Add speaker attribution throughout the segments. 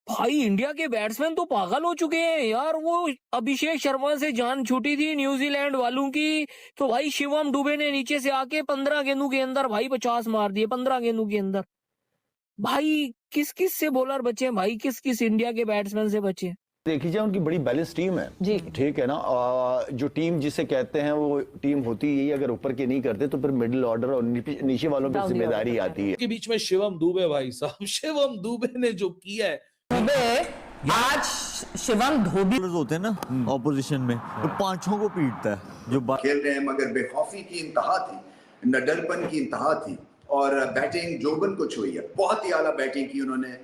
Speaker 1: भाई इंडिया के बैट्समैन तो पागल हो चुके हैं यार। वो अभिषेक शर्मा से जान छूटी थी न्यूजीलैंड वालों की, तो भाई शिवम दुबे ने नीचे से आके 15 गेंदों के अंदर भाई 50 मार दिए, 15 गेंदों के अंदर। भाई किस किस से बॉलर बचे भाई, किस किस इंडिया के बैट्समैन से बचे।
Speaker 2: देखी जाए उनकी बड़ी बैलेंस टीम है
Speaker 3: जी।
Speaker 2: ठीक है ना। जो टीम जिसे कहते हैं वो टीम होती यही, अगर ऊपर के नहीं करते तो फिर मिडिल ऑर्डर और नीचे वालों पर जिम्मेदारी आती है।
Speaker 4: के बीच में शिवम दुबे, भाई साहब शिवम दुबे ने जो किया है,
Speaker 3: दुबे आज शिवम धोबी
Speaker 5: होते हैं ना ऑपोजिशन में, तो पांचों को पीटता है जो
Speaker 6: खेल रहे हैं, मगर बेखौफी की इंतहा थी, न डरपन की इंतहा थी, और बैटिंग जोबन को छुई है, बहुत ही आला बैटिंग की उन्होंने।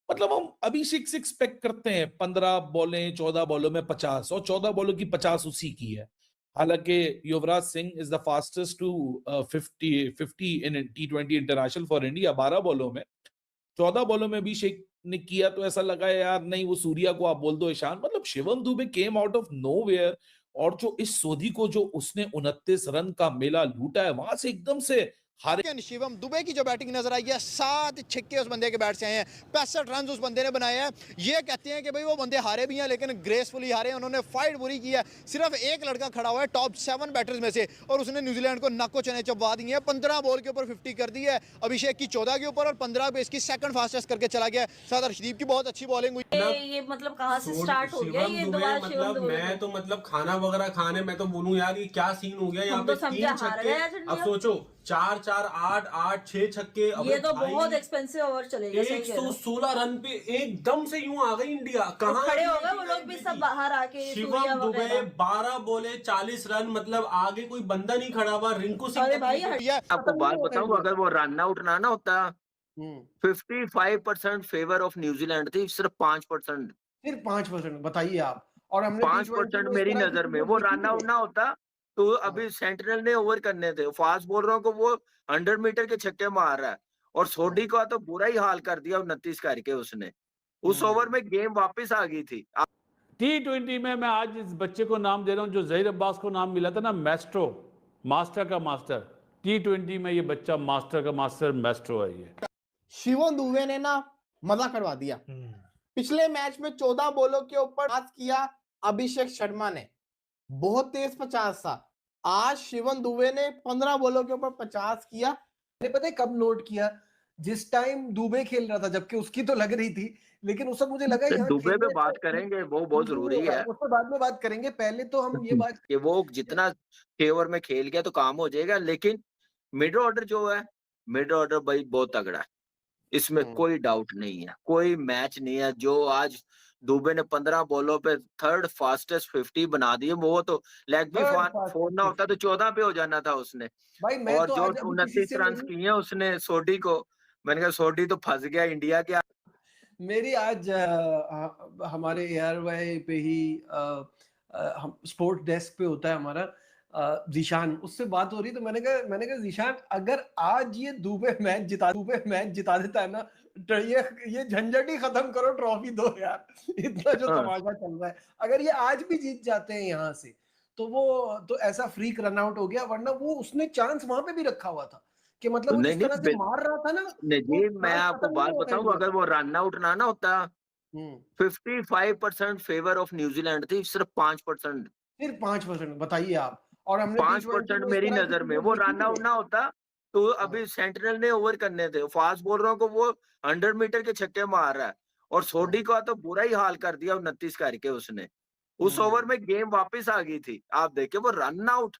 Speaker 4: मतलब हम अभिषेक से एक्सपेक्ट करते हैं 15 बॉलें 14 बॉलों में 50, और 14 बॉलों की 50 उसी की है। हालांकि Yuvraj Singh is the fastest to 50 in T20 international for India. 12 बॉलों में 14 बॉलों में अभिषेक ने किया, तो ऐसा लगा यार नहीं वो सूर्या को आप बोल दो ईशान। मतलब Shivam Dubey came out of nowhere, और जो इस सोधी को जो उसने 29 रन का मेला लूटा है, वहां से एकदम से हारे।
Speaker 7: शिवम दुबे की जो बैटिंग नजर आई है, 7 छक्के उस बंदे के बैट से आए हैं, 65 रन उस बंदे ने बनाए हैं। ये कहते हैं कि भाई वो बंदे हारे भी हैं लेकिन ग्रेसफुली हारे हैं, उन्होंने फाइट बुरी की है। सिर्फ एक लड़का खड़ा हुआ है टॉप 7 बैटर्स में से, और उसने न्यूजीलैंड को नाको चने चबवा दिए हैं। 15 बॉल के ऊपर 50 कर दी है, अभिषेक की 14 के ऊपर, और 15 पे इसकी सेकंड फास्टेस्ट करके चला गया। सरदार शरीफ की बहुत अच्छी बॉलिंग हुई।
Speaker 8: ये मतलब कहाँ से स्टार्ट हो गया ये दोबारा शिवम दुबे?
Speaker 9: मैं तो मतलब खाना वगैरह खाने मैं तो बोलूं यार ये क्या सीन हो गया यहाँ पे। 3 छक्के, अब सोचो 4-4 8-8 6 छक्के।
Speaker 8: ये तो बहुत एक्सपेंसिव ओवर चलेगा।
Speaker 9: 116 रन पे एकदम से यूं आ गई इंडिया। कहाँ
Speaker 8: खड़े हो गए वो लोग भी सब बाहर आके।
Speaker 9: शिवम दुबे 12 बोले 40 रन, मतलब आगे कोई बंदा नहीं खड़ा हुआ। रिंकू सिंह
Speaker 10: आपको बात बताऊं, अगर वो रन आउट ना होता 55% फेवर ऑफ न्यूजीलैंड थी, सिर्फ 5%।
Speaker 11: सिर्फ 5% बताइए आप। और हमने
Speaker 10: 5% मेरी नजर में वो रन आउट ना होता तो अभी सेंट्रल ने ओवर करने थे। फास्ट बॉलरों को वो 100 मीटर के छक्के मार रहा है, और सोडी का तो बुरा ही हाल कर दिया 29 करके उसने। उस ओवर में गेम वापस आ गई थी।
Speaker 12: T20 में मैं आज इस बच्चे को नाम दे रहा हूं जो जहीर अब्बास को नाम मिला था ना, मैस्ट्रो, मास्टर का मास्टर। T20 में ये बच्चा मास्टर का मास्टर मैस्ट्रो है। ये
Speaker 11: शिवम दुबे ने ना मजा करवा दिया। पिछले मैच में 14 बॉलों के ऊपर पास किया अभिषेक शर्मा ने, बहुत तेज 50 था। आज शिवम दुबे ने 15 बॉलों के ऊपर 50 किया।
Speaker 13: मैंने पता है कब नोट किया? जिस टाइम दुबे खेल रहा था, जबकि उसकी तो लग रही थी, लेकिन उस वक्त मुझे लगा यार
Speaker 10: दुबे पे बात करेंगे, वो बहुत जरूरी है।
Speaker 13: उस पर बाद में बात करेंगे, पहले तो हम ये बात
Speaker 10: कि वो जितना 6 ओवर में खेल गया तो काम हो जाएगा। लेकिन मिड ऑर्डर जो है, मिड ऑर्डर भाई बहुत तगड़ा है, इसमें कोई डाउट नहीं है। कोई मैच नहीं है जो आज दुबे ने 15 बॉलों पे 3rd फास्टेस्ट 50 बना दिए। वो तो लेग भी फोड़ना होता तो 14 पे हो जाना था उसने।
Speaker 13: भाई मैं
Speaker 10: और
Speaker 13: तो
Speaker 10: जो 29 रन किए उसने सोडी को, मैंने कहा सोडी तो फंस गया इंडिया के।
Speaker 13: मेरी आज हमारे एआरवाई पे ही हम स्पोर्ट डेस्क पे होता है हमारा जीशान, उससे बात हो रही, तो मैंने कहा जीशान अगर आज ये दुबे मैच जिता देता है ना, तो ये झंझट ही खत्म करो, ट्रॉफी दो यार। इतना जो तमाशा चल रहा है, अगर ये आज भी जीत जाते हैं यहाँ से तो वो तो ऐसा फ्रीक रन आउट हो गया। वरना वो उसने चांस वहां पे भी रखा हुआ था कि मतलब वो जिस तरह से मार रहा था ना।
Speaker 10: नहीं, मैं आपको बात बताऊं, अगर वो रन आउट ना होता 55% फेवर ऑफ न्यूजीलैंड थी, सिर्फ 5%।
Speaker 13: सिर्फ 5% बताइए आप। और हमने
Speaker 10: 5% मेरी नजर में वो रन आउट ना होता तो अभी सेंट्रल ने ओवर करने थे। फास्ट बॉलरों को वो 100 मीटर के छक्के मार रहा है, और सोडी का तो बुरा ही हाल कर दिया 29 करके उसने। उस ओवर में गेम वापस आ गई थी। आप देखिए वो रन आउट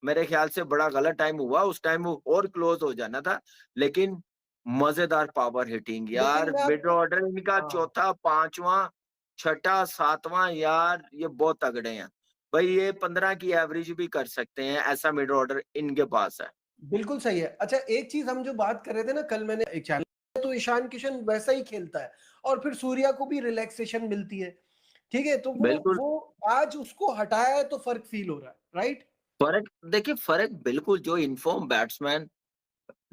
Speaker 10: मेरे ख्याल से बड़ा गलत टाइम हुआ। उस टाइम वो और क्लोज हो जाना था। लेकिन मजेदार पावर हिटिंग यार, मिड ऑर्डर इनका चौथा, पांचवा, छठा, सातवां, यार ये बहुत तगड़े हैं भाई। ये 15 की एवरेज भी कर सकते हैं, ऐसा मिड ऑर्डर इनके पास है।
Speaker 13: बिल्कुल सही है। अच्छा एक चीज हम जो बात कर रहे थे ना, कल मैंने एक चैनल, तो ईशान किशन वैसा ही खेलता है, और फिर सूर्या को भी रिलैक्सेशन मिलती है, ठीक है। तो वो आज उसको हटाया है तो फर्क फील हो रहा है, राइट?
Speaker 10: फर्क देखिए, फर्क बिल्कुल। जो इनफॉर्म बैट्समैन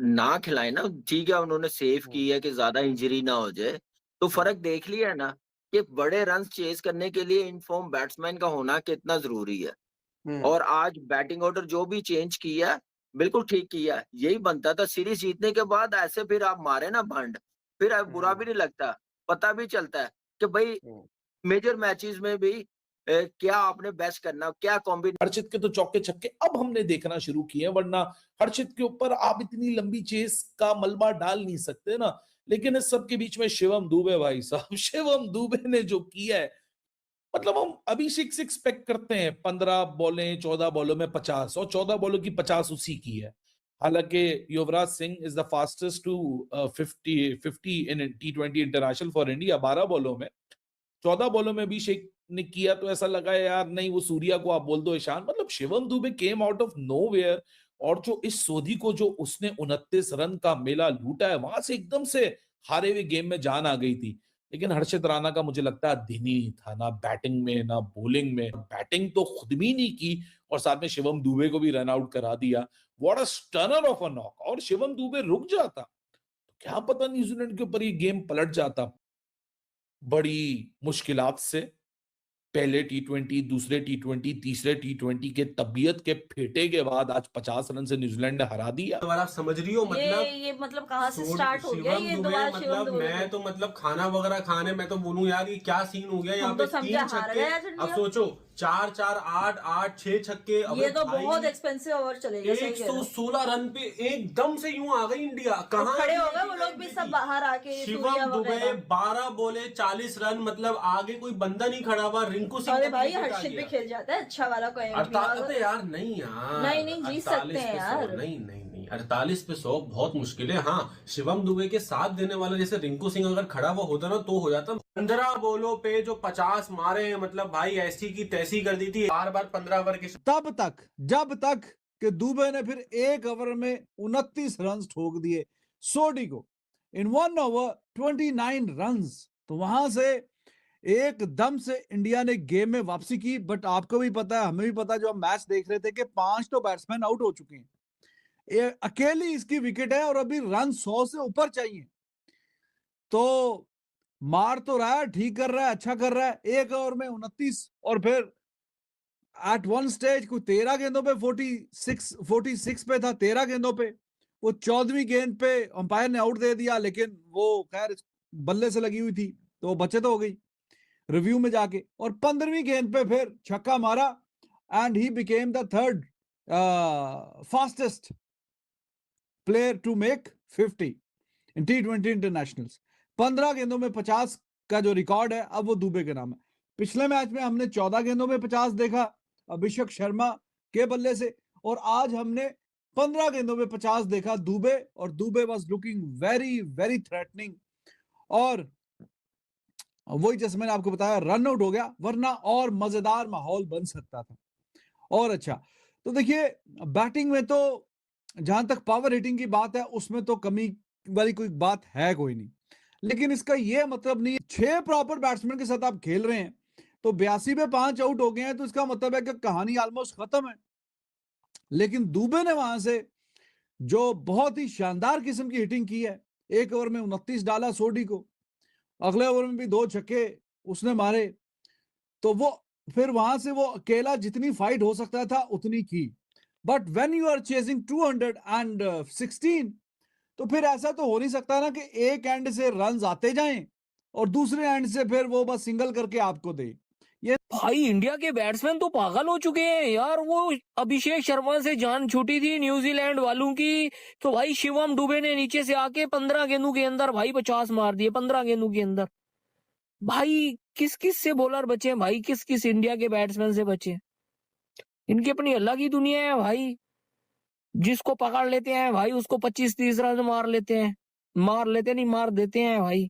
Speaker 10: ना खिलाए ना, ठीक है उन्होंने सेव की है कि ज्यादा इंजरी ना हो जाए, तो फर्क देख लिया है ना कि बड़े रन चेज करने के लिए इनफॉर्म बैट्समैन का होना कितना जरूरी है। और आज बैटिंग ऑर्डर जो भी चेंज किया बिल्कुल ठीक किया। यही बनता था सीरीज जीतने के बाद, ऐसे फिर आप मारे ना भंड, फिर बुरा भी नहीं लगता, पता भी चलता है कि भाई मेजर मैचेस में भी क्या आपने बेस्ट करना, क्या कॉम्बिनेशन।
Speaker 4: हर्षित के तो चौके छक्के अब हमने देखना शुरू किए हैं, वरना हर्षित के ऊपर आप इतनी लंबी चेस का मलबा डाल नहीं सकते ना। लेकिन इस सब के बीच में शिवम दुबे भाई साहब, शिवम दुबे ने जो किया है, मतलब हम अभिषेक से एक्सपेक्ट करते हैं 15 बॉलें 14 बॉलों में 50 और 14 बॉलों की 50 उसी की है। हालांकि Yuvraj Singh is the fastest to 50 in T20 international for India. 12 बॉलों में 14 बॉलों में अभिषेक ने किया तो ऐसा लगा यार नहीं, वो सूर्या को आप बोल दो ईशान। मतलब Shivam Dubey came out of nowhere, और जो इस सोधी को जो उसने 29 रन का मेला लूटा है, वहां से एकदम से हारे हुए गेम में जान आ गई थी। लेकिन हर्षित राणा का मुझे लगता है दिन ही नहीं था, ना बैटिंग में ना बॉलिंग में। बैटिंग तो खुद भी नहीं की और साथ में शिवम दुबे को भी रन आउट करा दिया। What a stunner of a knock. और शिवम दुबे रुक जाता तो क्या पता न्यूजीलैंड के ऊपर ये गेम पलट जाता। बड़ी मुश्किलात से पहले T20, दूसरे T20, तीसरे T20 के तबीयत के फेटे के बाद आज 50 रन से न्यूजीलैंड ने हरा दिया।
Speaker 9: तो आप समझ रही हो मतलब
Speaker 8: ये मतलब कहाँ से स्टार्ट हो गया ये दोबारा शिवम
Speaker 9: मतलब
Speaker 8: दुबे
Speaker 9: मैं तो मतलब खाना वगैरह खाने मैं तो बोलूं यार ये क्या सीन हो गया यहाँ
Speaker 8: हम
Speaker 9: पे।
Speaker 8: तो समझे
Speaker 9: 3
Speaker 8: हार
Speaker 9: छक्के,
Speaker 8: गए आज
Speaker 9: अब सोचो 4-4 8-8 6 छक्के।
Speaker 8: ये तो बहुत एक्सपेंसिव ओवर चले गए।
Speaker 9: 116 रन पे एकदम से यूं आ गई इंडिया। कहाँ
Speaker 8: खड़े हो गए वो लोग भी सब बाहर आके।
Speaker 9: शिवम दुबे 12 बोले 40 रन, मतलब आगे कोई बंदा नहीं खड़ा हुआ। रिंकू सिंह
Speaker 8: अरे भाई हर्षित भी खेल जाता है अच्छा वाला कोई।
Speaker 9: 48 यार नहीं यार,
Speaker 8: नहीं जीत सकते हैं यार।
Speaker 9: नहीं 48 पे 100 बहुत मुश्किल है। हाँ शिवम दुबे के साथ देने वाला जैसे रिंकू सिंह अगर खड़ा हुआ होता ना तो हो जाता। 15 बॉलों पे जो 50 मारे हैं, मतलब भाई ऐसी की तैसी कर दी थी। बार 15 ओवर के
Speaker 14: तब तक जब तक कि दुबे ने फिर 1 ओवर में 29 रन ठोक दिए सोडी को इन 1 ओवर 29 रन। तो वहां से एकदम से इंडिया ने गेम में वापसी की। बट आपको भी पता है, हमें भी पता है, जो हम मैच देख रहे थे कि 5 तो बैट्समैन आउट हो चुके हैं। अकेली इसकी विकेट है और अभी रन 100 से ऊपर चाहिए। तो मार तो रहा है, ठीक कर रहा है, अच्छा कर रहा है। 1 ओवर में 29 और फिर एट वन स्टेज को 13 गेंदों पे 46 पे था। 13 गेंदों पे वो 14वीं गेंद पे अंपायर ने आउट दे दिया, लेकिन वो खैर बल्ले से लगी हुई थी तो बचत हो गई रिव्यू में जाके। और 15वीं गेंद पे फिर छक्का मारा and he became the third fastest player to make 50 in T20 internationals. 15 गेंदों में 50 का जो रिकॉर्ड है अब वो दुबे के नाम है। पिछले मैच में हमने 14 गेंदों में 50 देखा अभिषेक शर्मा के बल्ले से, और आज हमने 15 गेंदों में 50 देखा दुबे। और Dubey was looking very very threatening. और वही जैसे मैंने आपको बताया रन आउट हो गया, वरना और मजेदार माहौल बन सकता था और अच्छा। तो देखिए बैटिंग में तो जहां तक पावर हिटिंग की बात है उसमें तो कमी वाली कोई बात है कोई नहीं। लेकिन इसका यह मतलब नहीं 6 प्रॉपर बैट्समैन के साथ आप खेल रहे हैं तो 82 पे 5 आउट हो गए हैं तो इसका मतलब है कि कहानी ऑलमोस्ट खत्म है। लेकिन दुबे ने वहां से जो बहुत ही शानदार किस्म की हिटिंग की है, 1 ओवर में 29 डाला सोडी को, अगले ओवर में भी 2 छक्के उसने मारे। तो वो फिर वहां से वो अकेला जितनी फाइट हो सकता था उतनी की। But when you are chasing 216 तो फिर ऐसा तो हो नहीं सकता ना कि एक एंड से रन्स आते जाएं और दूसरे एंड से फिर वो बस सिंगल करके आपको दे। ये
Speaker 1: भाई इंडिया के बैट्समैन तो पागल हो चुके हैं यार। वो अभिषेक शर्मा से जान छूटी थी न्यूजीलैंड वालों की, तो भाई शिवम दुबे ने नीचे से आके 15 गेंदों के अंदर भाई 50 मार दिए। 15 गेंदों के अंदर भाई किस किस से बॉलर बचे हैं भाई, किस किस इंडिया के बैट्समैन से बचे। इनकी अपनी अलग ही दुनिया है भाई। जिसको पकड़ लेते हैं भाई उसको 25-30 रन मार लेते हैं, मार देते हैं भाई।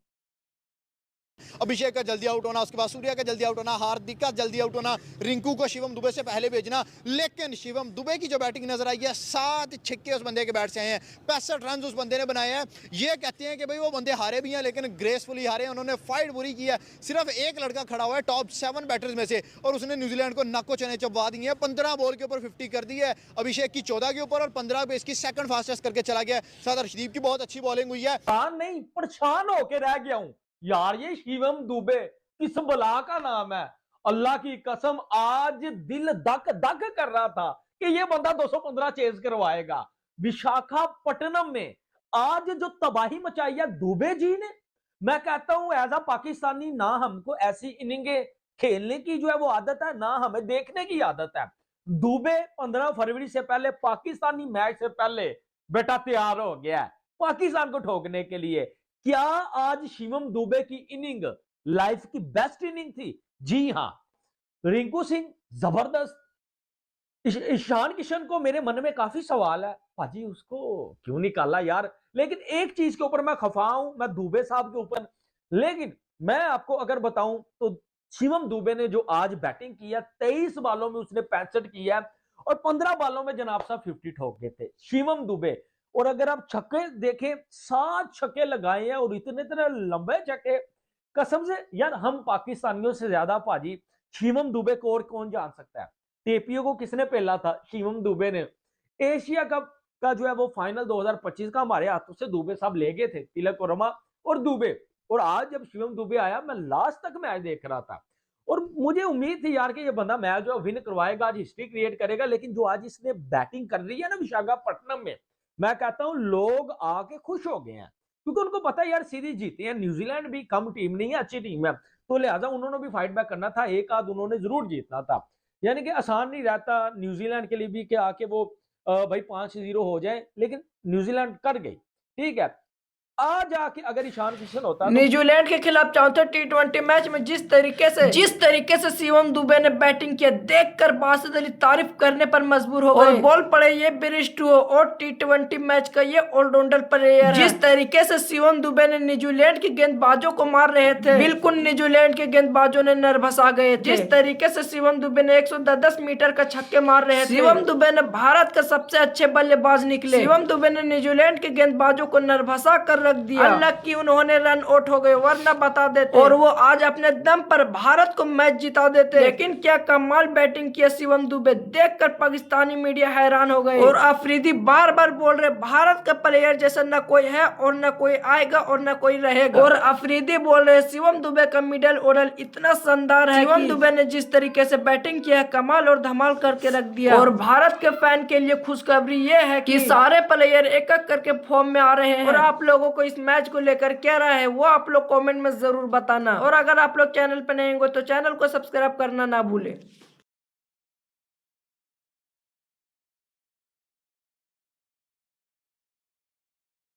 Speaker 7: अभिषेक का जल्दी आउट होना, उसके बाद सूर्या का जल्दी आउट होना, हार्दिक का जल्दी आउट होना, रिंकू को शिवम दुबे से पहले भेजना। लेकिन शिवम दुबे की जो बैटिंग नजर आई है, 7 छक्के उस बंदे के बैट से आए हैं, 65 रन उस बंदे ने बनाए हैं। ये कहते हैं कि भाई वो बंदे हारे भी हैं लेकिन ग्रेसफुली हारे हैं। उन्होंने फाइट बुरी की है। सिर्फ एक लड़का खड़ा हुआ है टॉप 7 बैटर्स में से और उसने न्यूजीलैंड को नक्को चने चबवा दिए हैं। 15 बॉल के ऊपर 50 कर दी है, अभिषेक की 14 के ऊपर और 15 पे इसकी सेकंड फास्टेस्ट करके चला गया। साथ अर्शदीप की बहुत अच्छी बॉलिंग हुई है।
Speaker 15: नहीं परेशान होके रह गया हूं यार, ये शिवम दुबे किस बला का नाम है। अल्लाह की कसम आज दिल धक धक कर रहा था कि ये बंदा 215 चेज करवाएगा। विशाखापट्टनम में आज जो तबाही मचाई है दुबे जी ने, मैं कहता हूं एज अ पाकिस्तानी ना हमको ऐसी इनिंगे खेलने की जो है वो आदत है, ना हमें देखने की आदत है। दुबे 15 फरवरी से पहले पाकिस्तानी मैच से पहले बेटा तैयार हो गया है पाकिस्तान को ठोकने के लिए। क्या आज शिवम दुबे की इनिंग लाइफ की बेस्ट इनिंग थी? जी हां। रिंकू सिंह जबरदस्त। ईशान किशन को मेरे मन में काफी सवाल है, भाजी उसको क्यों निकाला यार। लेकिन एक चीज के ऊपर मैं खफा हूं, मैं दुबे साहब के ऊपर। लेकिन मैं आपको अगर बताऊं तो शिवम दुबे ने जो आज बैटिंग किया, 23 बालों में उसने 65 किया और 15 बालों में जनाब साहब 50 ठोक गए थे शिवम दुबे। और अगर आप छक्के देखें, 7 छक्के लगाए हैं और इतने इतने लंबे छक्के, कसम से यार हम पाकिस्तानियों से ज्यादा भाजी शिवम दुबे को और कौन जान सकता है। टीपीओ को किसने पहला था? शिवम दुबे ने। एशिया कप का जो है वो फाइनल 2025 का हमारे हाथों से दुबे साहब ले गए थे, तिलक वर्मा और दुबे। और आज जब शिवम दुबे आया, मैं लास्ट तक मैच देख रहा था और मुझे उम्मीद थी यार कि ये बंदा मैच जो विन करवाएगा, आज हिस्ट्री क्रिएट करेगा। लेकिन जो आज इसने बैटिंग कर रही है ना विशाखापट्टनम में, मैं कहता हूं लोग आके खुश हो गए हैं, क्योंकि उनको पता है यार सीरीज जीते हैं। न्यूजीलैंड भी कम टीम नहीं है, अच्छी टीम है, तो लिहाजा उन्होंने भी फाइट बैक करना था, एक आध उन्होंने जरूर जीतना था। यानी कि आसान नहीं रहता न्यूजीलैंड के लिए भी कि आके वो भाई 5-0 हो जाए, लेकिन न्यूजीलैंड कर गई, ठीक है। आज आके अगर ईशान किशन होता तो
Speaker 16: न्यूजीलैंड के खिलाफ चौथे T20 मैच में जिस तरीके से शिवम दुबे ने बैटिंग किया, देखकर बासित अली तारीफ करने पर मजबूर हो गए। और बोल पड़े ये ब्रिज टू और T20 मैच का ये ऑलराउंडर प्लेयर है। जिस तरीके से शिवम दुबे ने न्यूजीलैंड के गेंदबाजों को मार रहे थे, बिल्कुल न्यूजीलैंड के गेंदबाजों ने नर्वस आ गए थे। जिस तरीके से शिवम दुबे ने 110 मीटर का छक्के मार रहे थे, शिवम दुबे ने भारत का सबसे अच्छे बल्लेबाज निकले। शिवम दुबे ने न्यूजीलैंड के गेंदबाजों को नर्वसा कर रख दिया। अल्लाह की उन्होंने रन आउट हो गए, वरना बता देते और वो आज अपने दम पर भारत को मैच जिता देते। लेकिन क्या कमाल बैटिंग किया शिवम दुबे, देखकर पाकिस्तानी मीडिया हैरान हो गए। और अफरीदी बार बार बोल रहे भारत का प्लेयर जैसा न कोई है और न कोई आएगा और न कोई रहेगा। और अफरीदी बोल रहे शिवम दुबे का मिडल ऑर्डर इतना शानदार है। शिवम दुबे ने जिस तरीके से बैटिंग किया, कमाल और धमाल करके रख दिया। और भारत के फैन के लिए खुशखबरी ये है कि सारे प्लेयर एक एक करके फॉर्म में आ रहे हैं। और आप लोगों को इस मैच को लेकर क्या राय है वो आप लोग कमेंट में जरूर बताना। और अगर आप लोग चैनल पर नए होंगे तो चैनल को सब्सक्राइब करना ना भूले।